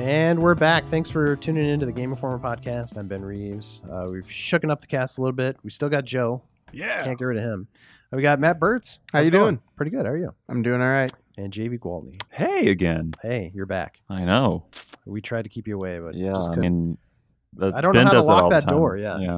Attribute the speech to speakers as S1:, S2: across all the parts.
S1: And we're back. Thanks for tuning into the Game Informer podcast. I'm Ben Reeves. We've shooken up the cast a little bit. We still got Joe.
S2: Yeah.
S1: Can't get rid of him. We got Matt Bertz.
S3: How you doing?
S1: Pretty good. How are you?
S3: I'm doing all right.
S1: And Javy Gwaltney.
S2: Hey again.
S1: Hey, you're back.
S2: I know.
S1: We tried to keep you away, but
S2: Yeah,
S1: just
S2: I
S1: couldn't.
S2: mean,
S1: I don't know how to lock that door. Yeah.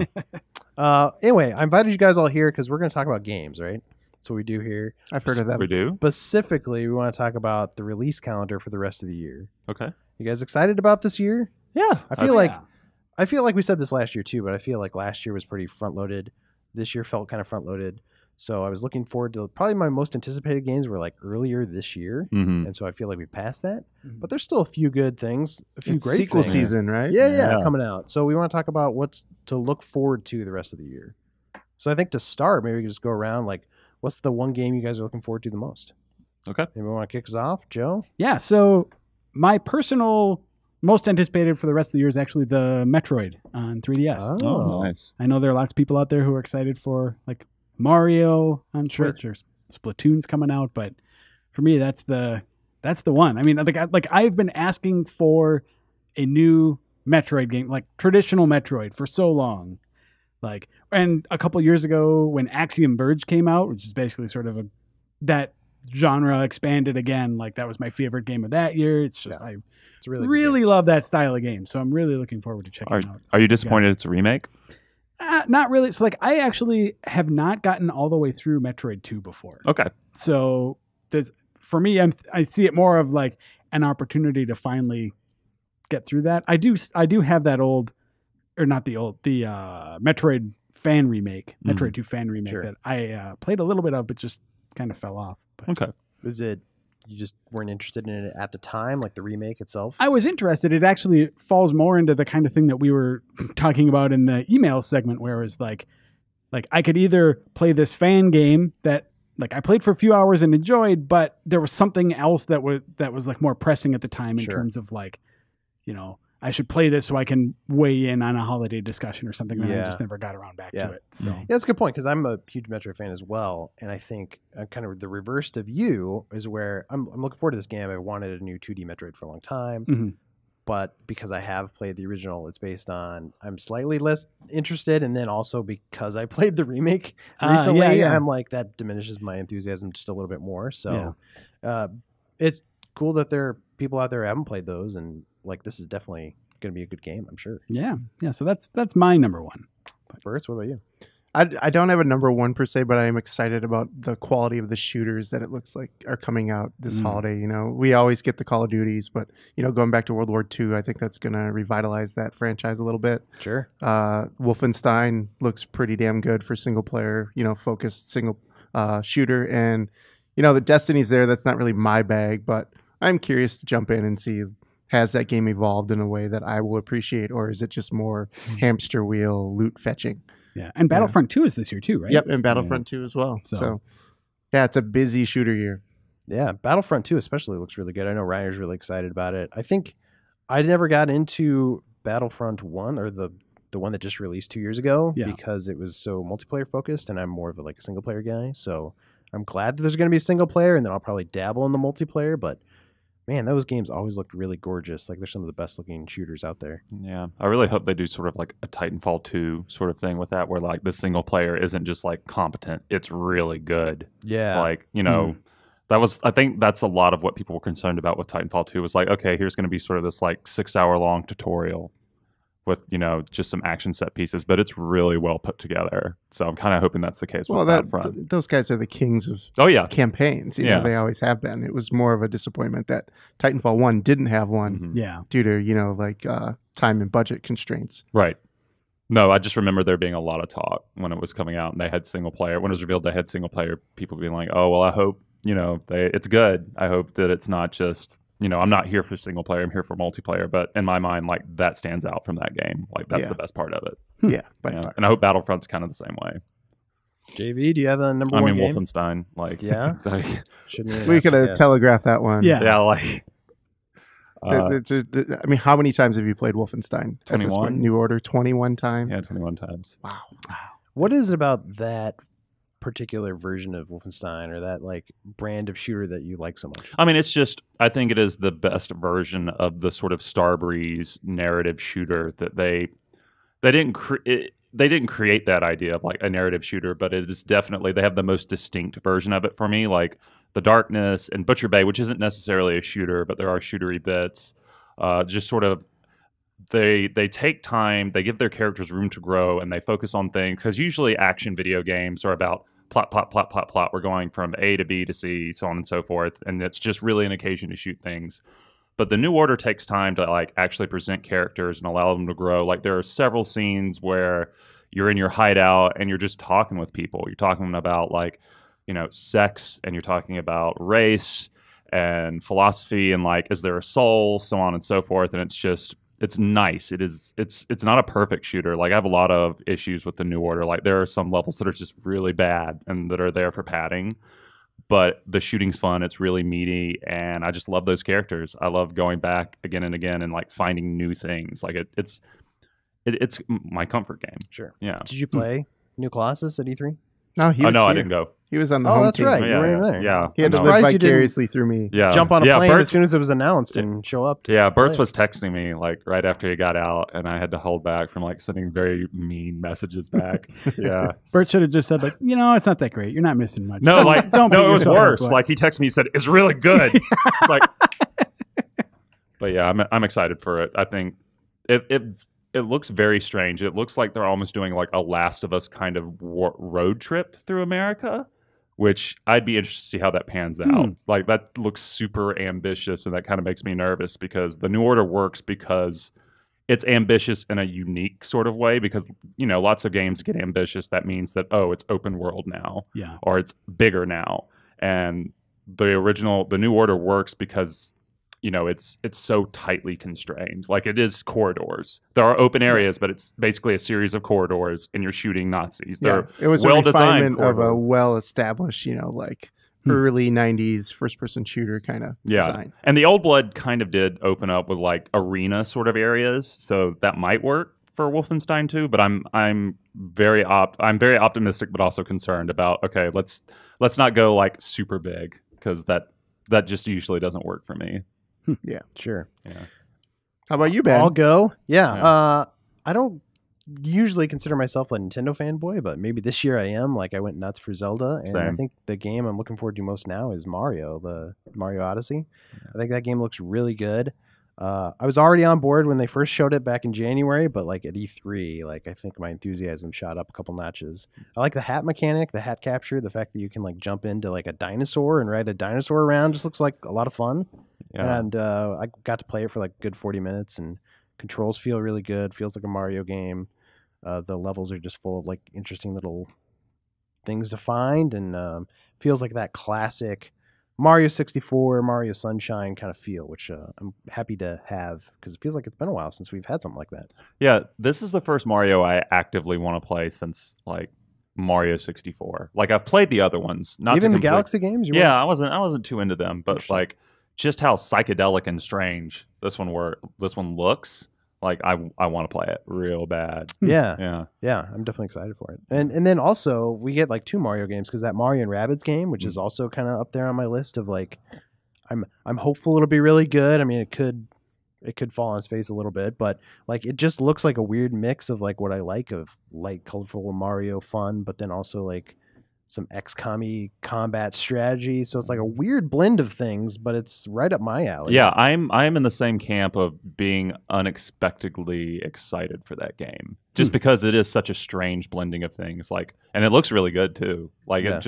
S2: Yeah.
S1: Anyway, I invited you guys all here because we're going to talk about games, right? That's what we do here.
S3: I've heard of that.
S2: We do?
S1: Specifically, we want to talk about the release calendar for the rest of the year.
S2: Okay.
S1: You guys excited about this year?
S2: Yeah.
S1: I feel like we said this last year too, but I feel like last year was pretty front loaded. This year felt kind of front loaded. So I was looking forward to probably my most anticipated games were like earlier this year.
S2: Mm-hmm.
S1: And so I feel like we passed that. But there's still a few good things, a few great
S3: sequel
S1: things.
S3: season, right?
S1: Yeah, coming out. So we want to talk about what's to look forward to the rest of the year. So I think to start, maybe we can just go around like, what's the one game you guys are looking forward to the most?
S2: Okay.
S1: Maybe we want to kick us off, Joe?
S4: Yeah, so my personal most anticipated for the rest of the year is actually the Metroid on 3DS.
S2: Oh, nice.
S4: I know there are lots of people out there who are excited for like Mario on
S1: Sure.
S4: Switch or Splatoon's coming out, but for me that's the one. I mean, like I've been asking for a new Metroid game, like traditional Metroid, for so long. Like, and a couple years ago when Axiom Verge came out, which is basically sort of that genre expanded again, like that was my favorite game of that year. It's just
S1: It's really
S4: really love that style of game, so I'm really looking forward to checking it out.
S2: Are you disappointed it's a remake?
S4: Not really. So like I actually have not gotten all the way through Metroid 2 before.
S2: Okay.
S4: So for me, I see it more of like an opportunity to finally get through that. I do have that the Metroid fan remake, Metroid 2 fan remake that I played a little bit of, but just kind of fell off. But
S2: Okay.
S1: Is it you just weren't interested in it at the time, like the remake itself?
S4: I was interested. It actually falls more into the kind of thing that we were talking about in the email segment, where it was like I could either play this fan game that like I played for a few hours and enjoyed, but there was something else that was like more pressing at the time in terms of like, you know, I should play this so I can weigh in on a holiday discussion or something. And I just never got around back to it. So
S1: yeah, that's a good point because I'm a huge Metroid fan as well, and I think kind of the reverse of you is where I'm looking forward to this game. I wanted a new 2D Metroid for a long time, but because I have played the original, it's based on I'm slightly less interested, and then also because I played the remake recently, I'm like that diminishes my enthusiasm just a little bit more. So it's cool that there are people out there who haven't played those, and like this is definitely going to be a good game, I'm sure.
S4: Yeah. So that's my number one.
S1: Bertz, what about you?
S3: I don't have a number one per se, but I am excited about the quality of the shooters that it looks like are coming out this holiday. You know, we always get the Call of Duties, but you know, going back to World War II, I think that's going to revitalize that franchise a little bit.
S1: Sure.
S3: Wolfenstein looks pretty damn good for single player, you know, focused single shooter, and you know, the Destiny's there. That's not really my bag, but I'm curious to jump in and see. Has that game evolved in a way that I will appreciate, or is it just more hamster wheel loot fetching?
S4: Yeah, and Battlefront 2 is this year too, right?
S3: Yep, and Battlefront 2 as well. So, yeah, it's a busy shooter year.
S1: Yeah, Battlefront 2 especially looks really good. I know Reiner's really excited about it. I think I never got into Battlefront 1 or the one that just released 2 years ago because it was so multiplayer focused, and I'm more of a single player guy. So I'm glad that there's going to be a single player, and then I'll probably dabble in the multiplayer, but man, those games always looked really gorgeous. Like they're some of the best looking shooters out there.
S2: Yeah. I really hope they do sort of like a Titanfall 2 sort of thing with that, where like the single player isn't just like competent. It's really good.
S1: Yeah.
S2: Like, you know, I think that's a lot of what people were concerned about with Titanfall 2 was like, okay, here's going to be sort of this like 6-hour long tutorial with, you know, just some action set pieces, but it's really well put together. So I'm kind of hoping that's the case with Battlefront.
S3: Those guys are the kings of campaigns. You know, they always have been. It was more of a disappointment that Titanfall 1 didn't have one due to, you know, like time and budget constraints.
S2: Right. No, I just remember there being a lot of talk when it was coming out and they had single player. When it was revealed they had single player, people being like, oh, well, I hope, you know, it's good. I hope that it's not just, you know, I'm not here for single player, I'm here for multiplayer. But in my mind, like that stands out from that game. Like that's the best part of it.
S3: Yeah.
S2: And I hope Battlefront's kind of the same way.
S1: JV, do you have a number one game?
S2: Wolfenstein. Like,
S3: we could have telegraphed that one.
S2: Yeah, like.
S3: I mean, how many times have you played Wolfenstein?
S2: 21.
S3: New Order, 21 times?
S2: Yeah, 21 times.
S3: Wow.
S1: What is it about that particular version of Wolfenstein or that like brand of shooter that you like so much?
S2: I mean, it's just, I think it is the best version of the sort of Starbreeze narrative shooter that they didn't create that idea of like a narrative shooter, but it is definitely, they have the most distinct version of it for me. Like the Darkness and Butcher Bay, which isn't necessarily a shooter, but there are shootery bits. Just sort of, they take time, they give their characters room to grow, and they focus on things, because usually action video games are about plot, plot, plot, plot, plot. We're going from A to B to C, so on and so forth, and it's just really an occasion to shoot things. But the New Order takes time to like actually present characters and allow them to grow. Like there are several scenes where you're in your hideout and you're just talking with people. You're talking about like, you know, sex, and you're talking about race and philosophy, and like, is there a soul, so on and so forth. And it's nice. It's not a perfect shooter. Like I have a lot of issues with the New Order. Like there are some levels that are just really bad and that are there for padding. But the shooting's fun. It's really meaty, and I just love those characters. I love going back again and again and like finding new things. Like it's my comfort game.
S1: Sure.
S2: Yeah.
S1: Did you play New Colossus at E3?
S3: No, he was
S2: no,
S3: here.
S2: I didn't go.
S3: He was on the home
S1: that's
S3: team.
S1: right.
S2: Yeah,
S1: You were in
S2: yeah,
S1: there.
S2: yeah.
S3: He had to
S1: I'm
S3: live
S1: surprised you didn't
S3: vicariously through me.
S2: Yeah.
S1: Jump on a plane
S2: Bertz,
S1: as soon as it was announced and show up.
S2: Yeah, Bertz
S1: play.
S2: was texting me like right after he got out, and I had to hold back from like sending very mean messages back. Yeah.
S4: Bert should have just said like, it's not that great. You're not missing much.
S2: No, like
S4: Don't beat
S2: no, it was
S4: yourself up,
S2: worse.
S4: but-
S2: Like he texted me, he said it's really good. It's like, but yeah, I'm excited for it. I think it looks very strange. It looks like they're almost doing like a Last of Us kind of road trip through America, which I'd be interested to see how that pans out. Like that looks super ambitious, and that kind of makes me nervous, because the New Order works because it's ambitious in a unique sort of way, because, you know, lots of games get ambitious. That means that, oh, it's open world now,
S4: Yeah.
S2: or it's bigger now. And the New Order works because, you know, it's so tightly constrained. Like it is corridors. There are open areas, but it's basically a series of corridors, and you're shooting Nazis. They're
S3: It was
S2: well-designed
S3: a refinement of a
S2: corridors.
S3: well-established, like early 90s first-person shooter kind of design.
S2: And the Old Blood kind of did open up with like arena sort of areas, so that might work for Wolfenstein 2. But I'm very optimistic, but also concerned about, okay, let's not go like super big, because that just usually doesn't work for me.
S3: Yeah.
S1: Sure.
S2: Yeah.
S3: How about you, Ben?
S1: I'll go. Yeah.
S2: Yeah.
S1: I don't usually consider myself a Nintendo fanboy, but maybe this year I am. Like I went nuts for Zelda, and I
S2: Same.
S1: think the game I'm looking forward to most now is Mario, the Mario Odyssey. I think that game looks really good. I was already on board when they first showed it back in January, but like at E3, like I think my enthusiasm shot up a couple notches. I like the hat mechanic, the hat capture, the fact that you can like jump into like a dinosaur and ride a dinosaur around just looks like a lot of fun.
S2: Yeah.
S1: And I got to play it for like a good 40 minutes, and controls feel really good. Feels like a Mario game. The levels are just full of like interesting little things to find, and feels like that classic Mario 64, Mario Sunshine kind of feel, which I'm happy to have, because it feels like it's been a while since we've had something like that.
S2: Yeah, this is the first Mario I actively want to play since like Mario 64. Like I've played the other ones, not
S1: Even
S2: to
S1: the
S2: complete-
S1: Galaxy games? You
S2: Yeah, I wasn't too into them, but
S1: Interesting.
S2: like just how psychedelic and strange this one looks. Like I want to play it real bad.
S1: Yeah,
S2: Yeah.
S1: I'm definitely excited for it. And then also we get like 2 Mario games, because that Mario and Rabbids game, which is also kind of up there on my list of like, I'm hopeful it'll be really good. I mean, it could fall on its face a little bit, but like it just looks like a weird mix of like what I like of light, colorful Mario fun, but then also like some XCOM-y combat strategy. So it's like a weird blend of things, but it's right up my alley.
S2: Yeah, I'm in the same camp of being unexpectedly excited for that game, just because it is such a strange blending of things. Like, and it looks really good too. Like
S1: Yeah.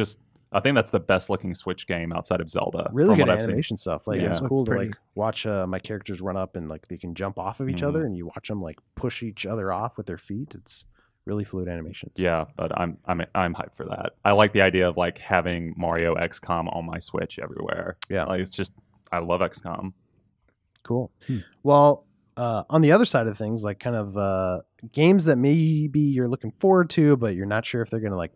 S2: I think that's the best looking Switch game outside of Zelda.
S1: Really
S2: from
S1: good
S2: what I've seen.
S1: animation stuff. Like
S2: Yeah.
S1: it's
S3: Look
S1: cool to
S3: pretty.
S1: like watch my characters run up and like they can jump off of each other, and you watch them like push each other off with their feet. It's really fluid animations.
S2: Yeah, but I'm hyped for that. I like the idea of like having Mario XCOM on my Switch everywhere.
S1: Yeah.
S2: Like it's just, I love XCOM.
S1: Cool. Well, on the other side of things, like kind of games that maybe you're looking forward to, but you're not sure if they're going to like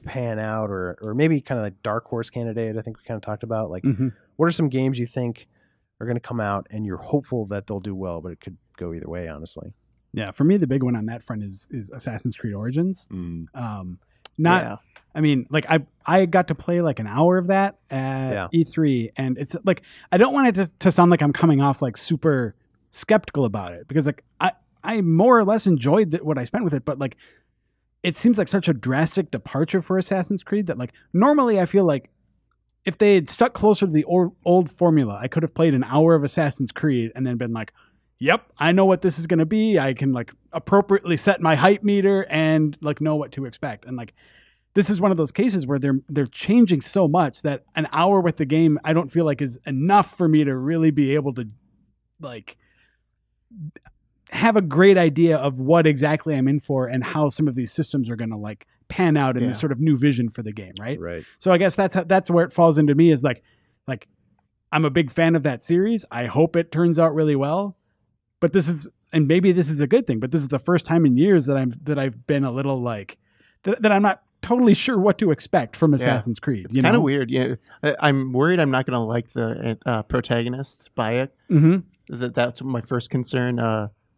S1: pan out, or maybe kind of like dark horse candidate. I think we kind of talked about like, what are some games you think are going to come out and you're hopeful that they'll do well, but it could go either way, honestly.
S4: Yeah, for me, the big one on that front is Assassin's Creed Origins. Not, I mean, like I got to play like an hour of that at E3, and it's like I don't want it to sound like I'm coming off like super skeptical about it, because like I more or less enjoyed what I spent with it, but like it seems like such a drastic departure for Assassin's Creed that like normally I feel like if they had stuck closer to the old formula, I could have played an hour of Assassin's Creed and then been like, yep, I know what this is going to be. I can like appropriately set my hype meter and like know what to expect. And like, this is one of those cases where they're changing so much that an hour with the game, I don't feel like is enough for me to really be able to like have a great idea of what exactly I'm in for and how some of these systems are going to like pan out in this sort of new vision for the game. Right. So I guess that's where it falls into me, is like I'm a big fan of that series. I hope it turns out really well, but and maybe this is a good thing, but this is the first time in years that I've been a little like that I'm not totally sure what to expect from Assassin's Creed.
S3: It's kind of weird. Yeah, I'm worried I'm not going to like the protagonist by it. That's my first concern.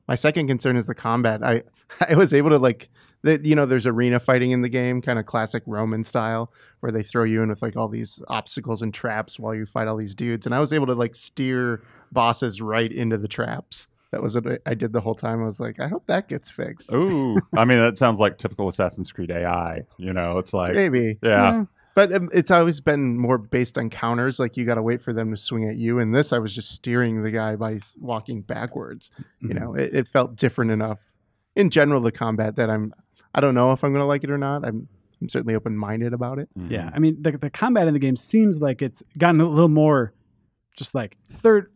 S3: My second concern is the combat. I was able to like, there's arena fighting in the game, kind of classic Roman style, where they throw you in with like all these obstacles and traps while you fight all these dudes. And I was able to like steer bosses right into the traps. That was what I did the whole time. I was like, I hope that gets fixed.
S2: Ooh, I mean, that sounds like typical Assassin's Creed AI. It's like
S3: maybe,
S2: yeah.
S3: But it's always been more based on counters. Like you got to wait for them to swing at you. And this, I was just steering the guy by walking backwards. It felt different enough. In general, the combat that I don't know if I'm going to like it or not. I'm certainly open-minded about it.
S4: Yeah, I mean, the combat in the game seems like it's gotten a little more just like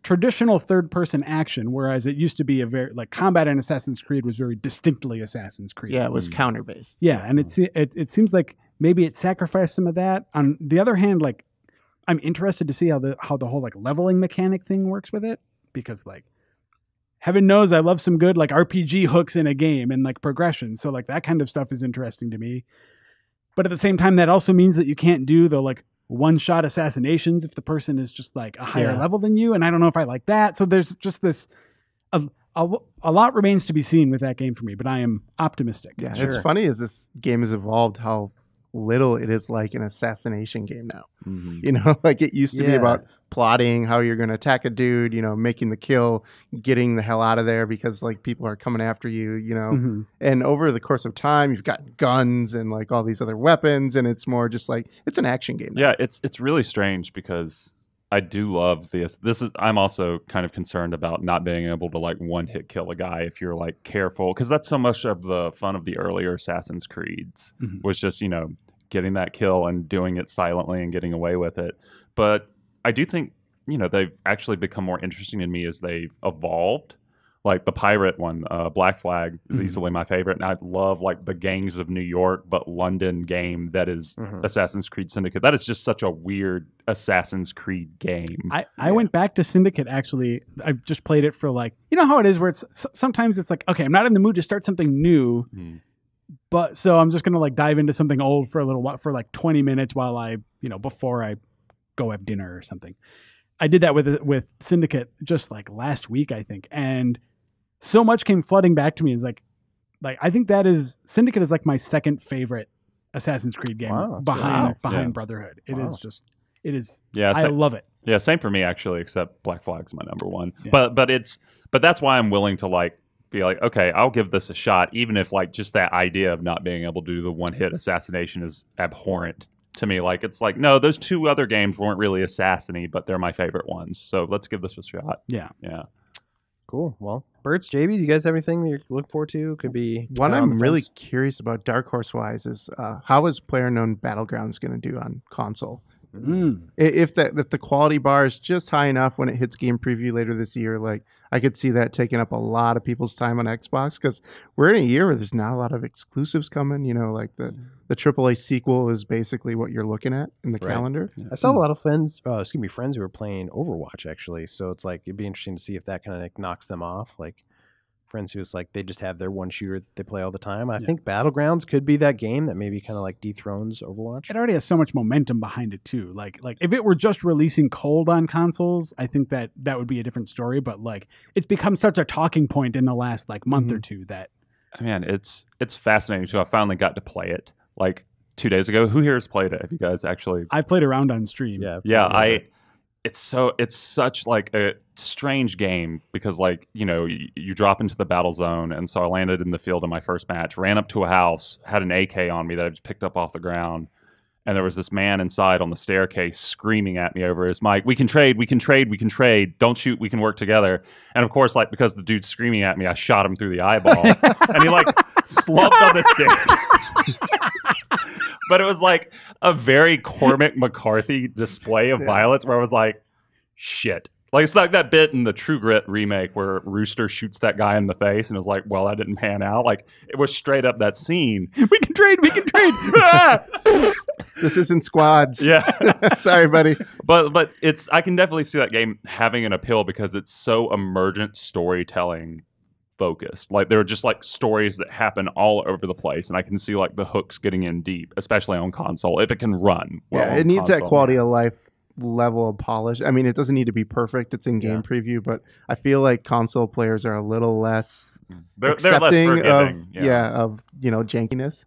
S4: traditional third-person action, whereas it used to be a very like combat in Assassin's Creed was very distinctly Assassin's Creed.
S3: Yeah, it was counter-based.
S4: Yeah, and it seems like maybe it sacrificed some of that. On the other hand, like I'm interested to see how the whole like leveling mechanic thing works with it, because like heaven knows I love some good like RPG hooks in a game and like progression. So like that kind of stuff is interesting to me. But at the same time, that also means that you can't do the like one-shot assassinations if the person is just like a higher level than you. And I don't know if I like that. So there's just this, a lot remains to be seen with that game for me, but I am optimistic.
S3: Yeah, it's funny as this game has evolved, how little it is like an assassination game now. Like it used to be about plotting how you're going to attack a dude, making the kill, getting the hell out of there because like people are coming after you, and over the course of time you've got guns and like all these other weapons, and it's more just like it's an action game now.
S2: Yeah, it's really strange because I do love I'm also kind of concerned about not being able to like one hit kill a guy if you're like careful, because that's so much of the fun of the earlier Assassin's Creeds was just getting that kill and doing it silently and getting away with it. But I do think they've actually become more interesting to me as they've evolved. Like the pirate one, Black Flag is easily my favorite, and I love like the Gangs of New York but London game that is Assassin's Creed Syndicate. That is just such a weird Assassin's Creed game.
S4: I went back to Syndicate actually. I just played it for like, how it is where it's sometimes it's like, okay, I'm not in the mood to start something new, but so I'm just gonna like dive into something old for a little while, for like 20 minutes while I before I go have dinner or something. I did that with Syndicate just like last week, I think, and so much came flooding back to me. It's like I think Syndicate is like my second favorite Assassin's Creed game behind Brotherhood. It is. Yeah, I love it.
S2: Yeah, same for me actually, except Black Flag's my number one. Yeah. But that's why I'm willing to like be like, okay, I'll give this a shot, even if like just that idea of not being able to do the one hit assassination is abhorrent to me. Like it's like, no, those two other games weren't really assassiny, but they're my favorite ones. So let's give this a shot.
S4: Yeah.
S1: Cool. Well, Bertz, JB, do you guys have anything that you're looking forward to? Could be
S3: one I'm really curious about, Dark Horse wise, is how is PlayerUnknown Battlegrounds going to do on console? If the quality bar is just high enough when it hits game preview later this year, like I could see that taking up a lot of people's time on Xbox, because we're in a year where there's not a lot of exclusives coming. Like the AAA sequel is basically what you're looking at in the calendar.
S1: I saw a lot of friends who were playing Overwatch actually, so it's like it'd be interesting to see if that kind of like knocks them off. Like friends who's like they just have their one shooter that they play all the time. I think Battlegrounds could be that game that maybe kind of like dethrones Overwatch.
S4: It already has so much momentum behind it too. Like if it were just releasing cold on consoles, I think that would be a different story. But like it's become such a talking point in the last like month or two that.
S2: Man, it's fascinating too. I finally got to play it. Like 2 days ago. Who here has played it? Have you guys actually?
S4: I've played around on stream.
S2: Yeah. It's such like a strange game because like, you know, you drop into the battle zone. And so I landed in the field in my first match, ran up to a house, had an AK on me that I just picked up off the ground. And there was this man inside on the staircase screaming at me over his mic, we can trade, we can trade, we can trade. Don't shoot, we can work together. And of course, like, because the dude's screaming at me, I shot him through the eyeball. And he like slumped on the stairs. But it was like a very Cormac McCarthy display of violence where I was like, shit. Like, it's like that bit in the True Grit remake where Rooster shoots that guy in the face and it was like, well, that didn't pan out. Like, it was straight up that scene.
S4: We can trade, we can trade.
S3: This isn't Squads.
S2: Yeah.
S3: Sorry, buddy.
S2: But it's, I can definitely see that game having an appeal because it's so emergent storytelling focused. Like, there are just like stories that happen all over the place, and I can see like the hooks getting in deep, especially on console, if it can run well.
S3: Yeah, it needs that quality of life level of polish. I mean, it doesn't need to be perfect. It's in game preview, but I feel like console players are a little less accepting
S2: less forgiving,
S3: of you know, jankiness.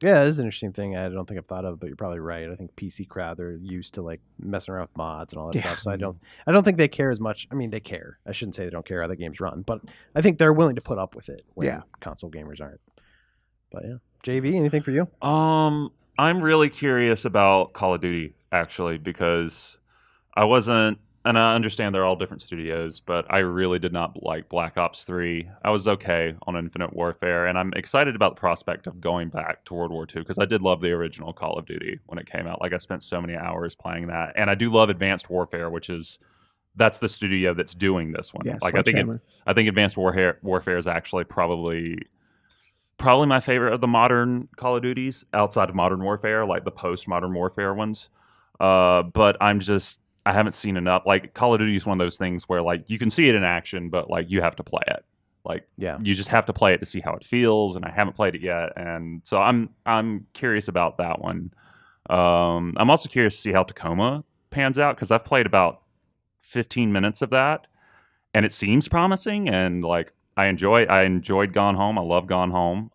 S1: Yeah, it is an interesting thing I don't think I've thought of, but you're probably right. I think PC crowd, they're used to like messing around with mods and all that stuff. So I don't think they care as much. I mean, they care. I shouldn't say they don't care how the games run, but I think they're willing to put up with it when console gamers aren't. But yeah. JV, anything for you?
S2: I'm really curious about Call of Duty, actually, because I wasn't, and I understand they're all different studios, but I really did not like Black Ops 3. I was okay on Infinite Warfare, and I'm excited about the prospect of going back to World War II, because I did love the original Call of Duty when it came out. Like, I spent so many hours playing that, and I do love Advanced Warfare, that's the studio that's doing this one.
S3: Yeah,
S2: like, I think Advanced Warfare is actually probably my favorite of the modern Call of Duties outside of Modern Warfare, like the post-Modern Warfare ones. But I haven't seen enough. Like, Call of Duty is one of those things where like you can see it in action, but like you have to play it. Like, you just have to play it to see how it feels, and I haven't played it yet, and so I'm curious about that one. I'm also curious to see how Tacoma pans out, because I've played about 15 minutes of that, and it seems promising, and like I enjoyed Gone Home. I love Gone Home.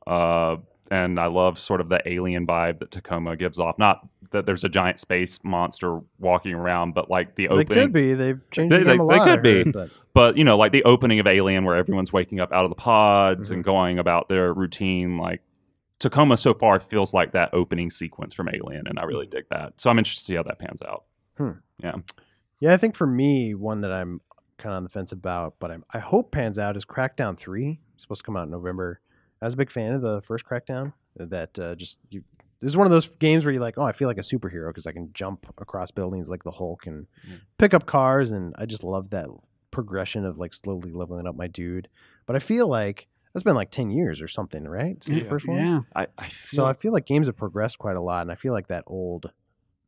S2: And I love sort of the alien vibe that Tacoma gives off. Not that there's a giant space monster walking around, but like the opening.
S1: They could be. They've changed the game a lot.
S2: They could be. But, you know, like the opening of Alien where everyone's waking up out of the pods and going about their routine. Like, Tacoma so far feels like that opening sequence from Alien, and I really dig that. So I'm interested to see how that pans out. Yeah.
S1: Yeah, I think for me, one that I'm kind of on the fence about, but I hope pans out, is Crackdown 3. It's supposed to come out in November. I was a big fan of the first Crackdown. That this is one of those games where you're like, oh, I feel like a superhero because I can jump across buildings like the Hulk and pick up cars, and I just love that progression of like slowly leveling up my dude. But I feel like that's been like 10 years or something, right? Since the first one.
S4: Yeah.
S1: I feel like games have progressed quite a lot, and I feel like that old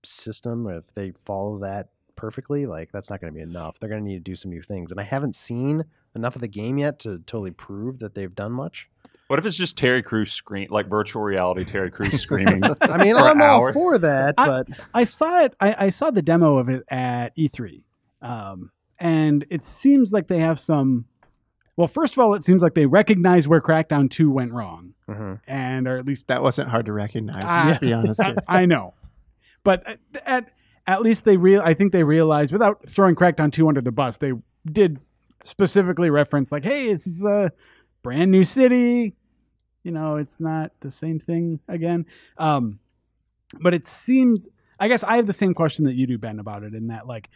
S1: system, if they follow that perfectly, like that's not going to be enough. They're going to need to do some new things, and I haven't seen enough of the game yet to totally prove that they've done much.
S2: What if it's just Terry Crews like virtual reality Terry Crews screaming?
S1: I mean, I'm all for that, but
S4: I saw it. I saw the demo of it at E3, and it seems like they have some. Well, first of all, it seems like they recognize where Crackdown 2 went wrong, and or at least
S3: that wasn't hard to recognize. Let's be honest.
S4: I know, but at least I think they realized, without throwing Crackdown 2 under the bus, they did specifically reference like, hey, this is a brand new city, you know, it's not the same thing again. But it seems, I guess I have the same question that you do, Ben, about it, in that like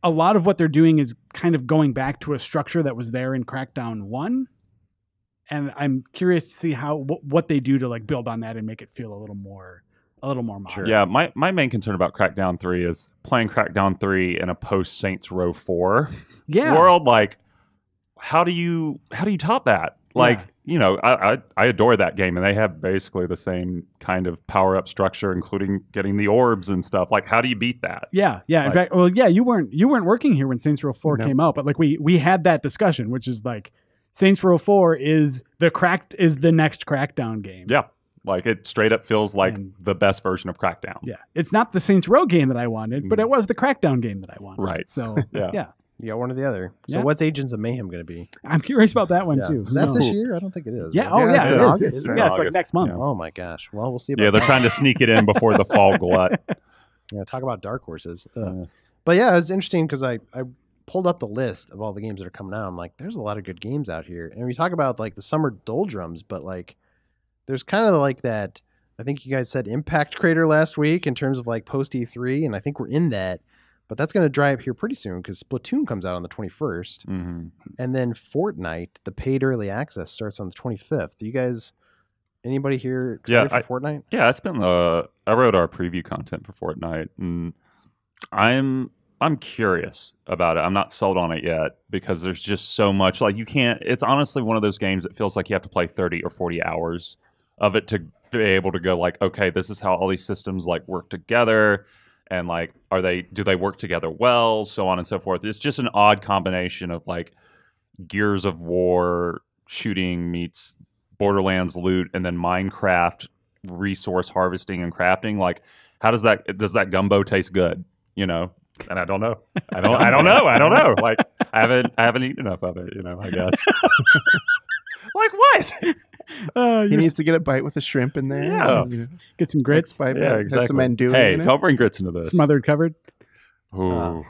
S4: a lot of what they're doing is kind of going back to a structure that was there in Crackdown 1. And I'm curious to see what they do to like build on that and make it feel a little more modern.
S2: Sure. Yeah, my main concern about Crackdown 3 is playing Crackdown 3 in a post Saints Row 4 world. Like, how do you top that? Like, you know, I adore that game, and they have basically the same kind of power up structure, including getting the orbs and stuff. Like, how do you beat that?
S4: Yeah. Like, in fact, well, yeah, you weren't working here when Saints Row 4 came out, but like we had that discussion, which is like Saints Row 4 is the next Crackdown game.
S2: Yeah. Like, it straight up feels like the best version of Crackdown.
S4: Yeah. It's not the Saints Row game that I wanted, but it was the Crackdown game that I wanted.
S2: Right.
S4: So,
S2: yeah.
S1: You got one or the other. So
S4: Yeah.
S1: what's Agents of Mayhem going to be?
S4: I'm curious about that one
S1: Yeah.
S4: too.
S1: Is that
S4: Who
S1: this
S4: knows?
S1: year? I don't think it is.
S4: Yeah.
S1: right?
S4: Oh,
S3: Yeah,
S4: yeah.
S3: it's
S4: It
S3: in
S4: is.
S3: August, right?
S4: Yeah, it's like
S2: August,
S4: next month.
S2: yeah.
S1: Oh my gosh. Well, we'll see about
S2: Yeah, they're
S1: that.
S2: trying to sneak it in before the fall glut.
S1: Yeah, talk about dark horses.
S2: Yeah.
S1: But yeah, it was interesting because I pulled up the list of all the games that are coming out. I'm like, there's a lot of good games out here. And we talk about like the summer doldrums, but like there's kind of like that. I think you guys said Impact Crater last week in terms of like post E3, and I think we're in that. But that's going to dry up here pretty soon because Splatoon comes out on the 21st.
S2: Mm-hmm.
S1: And then Fortnite, the paid early access, starts on the 25th. Do you guys, anybody here excited for Fortnite?
S2: Yeah, I wrote our preview content for Fortnite, and I'm curious about it. I'm not sold on it yet because there's just so much. Like, you can't. It's honestly one of those games that feels like you have to play 30 or 40 hours of it to be able to go like, okay, this is how all these systems like work together, and like, do they work together well, so on and so forth. It's just an odd combination of like Gears of War shooting meets Borderlands loot, and then Minecraft resource harvesting and crafting. Like, how does that gumbo taste good? You know, and I don't know. I don't know. Like, I haven't eaten enough of it. You know, I guess. Like what?
S3: He needs to get a bite with a shrimp in there.
S2: Yeah.
S3: and,
S4: Get some grits.
S3: Bite
S2: Yeah,
S3: has
S2: exactly.
S3: some andouille
S2: Hey,
S3: in it.
S2: don't bring grits into this.
S4: Smothered covered.
S2: Ooh.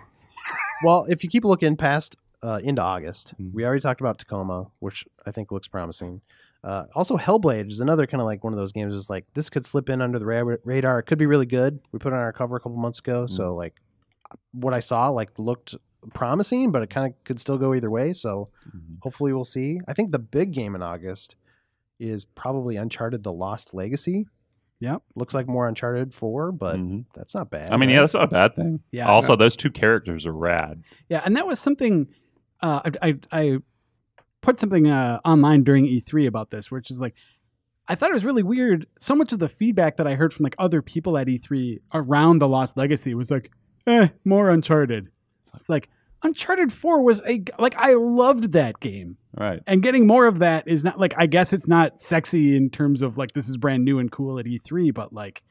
S1: Well, if you keep looking past into August,
S2: Mhm.
S1: we already talked about Tacoma, which I think looks promising. Also, Hellblade is another kind of like one of those games. Is like this could slip in under the radar. It could be really good. We put it on our cover a couple months ago, so like what I saw like looked promising, but it kind of could still go either way. So hopefully we'll see. I think the big game in August is probably Uncharted: The Lost Legacy.
S4: Yep.
S1: Looks like more Uncharted 4, but
S2: Mhm.
S1: that's not bad.
S2: I mean,
S1: right?
S2: yeah, that's not a bad thing.
S4: Yeah.
S2: Also, those two characters are rad.
S4: Yeah, and that was something I put something online during E3 about this, which is like I thought it was really weird. So much of the feedback that I heard from like other people at E3 around the Lost Legacy was like, more Uncharted. It's like Uncharted 4 was I loved that game.
S2: Right.
S4: And getting more of that is not like, I guess it's not sexy in terms of like this is brand new and cool at E3, but like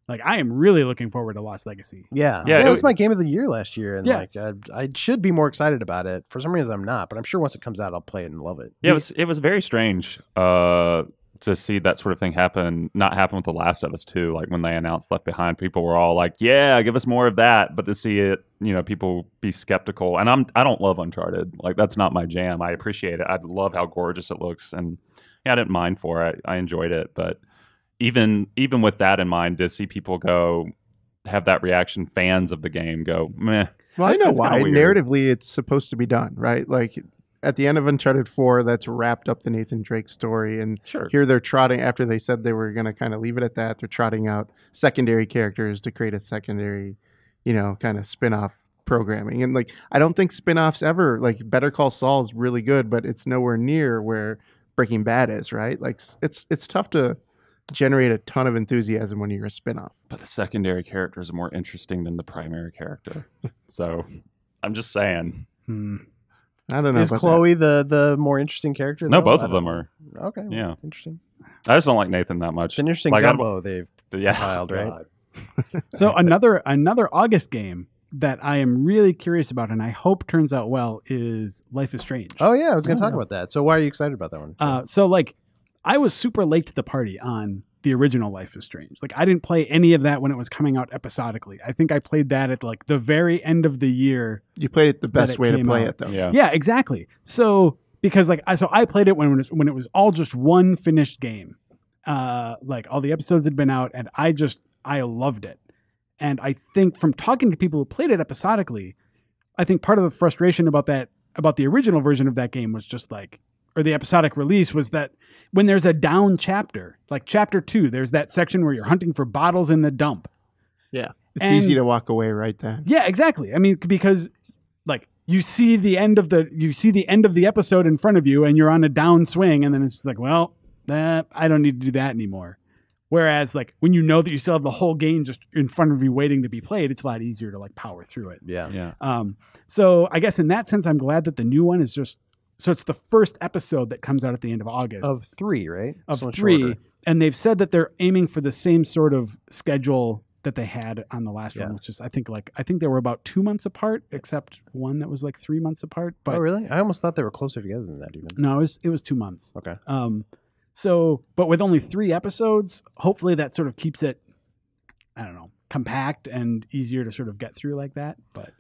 S4: I am really looking forward to Lost Legacy.
S1: Yeah,
S2: Yeah,
S1: it
S2: it
S1: was
S2: was-
S1: my game of the year last year, and
S4: Yeah.
S1: like I should be more excited about it. For some reason, I'm not, but I'm sure once it comes out, I'll play it and love it.
S2: Yeah, it was very strange to see that sort of thing not happen with The Last of Us too. Like when they announced Left Behind, people were all like, "Yeah, give us more of that." But to see it, people be skeptical, and I don't love Uncharted. Like that's not my jam. I appreciate it. I love how gorgeous it looks, and yeah, I didn't mind for it. I enjoyed it, but even with that in mind, to see people have that reaction, fans of the game go, meh.
S3: Well, I know
S2: That's kinda
S3: why.
S2: weird.
S3: Narratively, it's supposed to be done, right? Like at the end of Uncharted 4, that's wrapped up the Nathan Drake story. And
S2: Sure.
S3: here they're trotting, after they said they were going to kind of leave it at that, they're trotting out secondary characters to create a secondary, kind of spin-off programming. And like, I don't think spin-offs ever, like Better Call Saul is really good, but it's nowhere near where Breaking Bad is, right? Like it's tough to generate a ton of enthusiasm when you're a spin-off.
S2: But the secondary characters are more interesting than the primary character. So I'm just saying.
S3: I don't know.
S1: Is
S3: about
S1: Chloe the more interesting character?
S2: No,
S1: though?
S2: both
S1: I
S2: of
S1: don't
S2: them
S1: know.
S2: are.
S1: Okay. well,
S2: Yeah.
S1: Interesting.
S2: I just don't like Nathan that much.
S1: It's an interesting
S2: Like,
S1: combo they've
S2: Yeah.
S1: compiled, right?
S2: God.
S4: So another August game that I am really curious about and I hope turns out well is Life is Strange.
S1: Oh yeah, I was going to talk
S4: yeah.
S1: about that. So why are you excited about that one?
S4: So like I was super late to the party on the original Life is Strange. Like I didn't play any of that when it was coming out episodically. I think I played that at like the very end of the year.
S3: You played it the best
S4: it
S3: way to
S4: came
S3: play
S4: out.
S3: it, though.
S2: Yeah.
S4: Yeah, exactly. So because like I played it when it was all just one finished game. Like all the episodes had been out and I loved it. And I think from talking to people who played it episodically, I think part of the frustration about the original version of that game was just like, or the episodic release was that when there's a down chapter, like chapter 2, there's that section where you're hunting for bottles in the dump.
S3: Yeah. It's
S4: And-
S3: easy to walk away right then.
S4: Yeah, exactly. I mean, because like you see the end of the episode in front of you and you're on a down swing and then it's just like, well, I don't need to do that anymore. Whereas like when you know that you still have the whole game just in front of you waiting to be played, it's a lot easier to like power through it.
S1: yeah.
S2: Yeah.
S4: So I guess in that sense, I'm glad that the new one is so it's the first episode that comes out at the end of August.
S1: Of 3, right?
S4: Of
S1: So much
S4: 3.
S1: shorter.
S4: And they've said that they're aiming for the same sort of schedule that they had on the last
S1: Yeah.
S4: one, which is I think they were about 2 months apart, except one that was like 3 months apart. But
S1: Oh, really? I almost thought they were closer together than that even.
S4: no, it was 2 months.
S1: Okay.
S4: So, but with only 3 episodes, hopefully that sort of keeps it, I don't know, compact and easier to sort of get through like that. But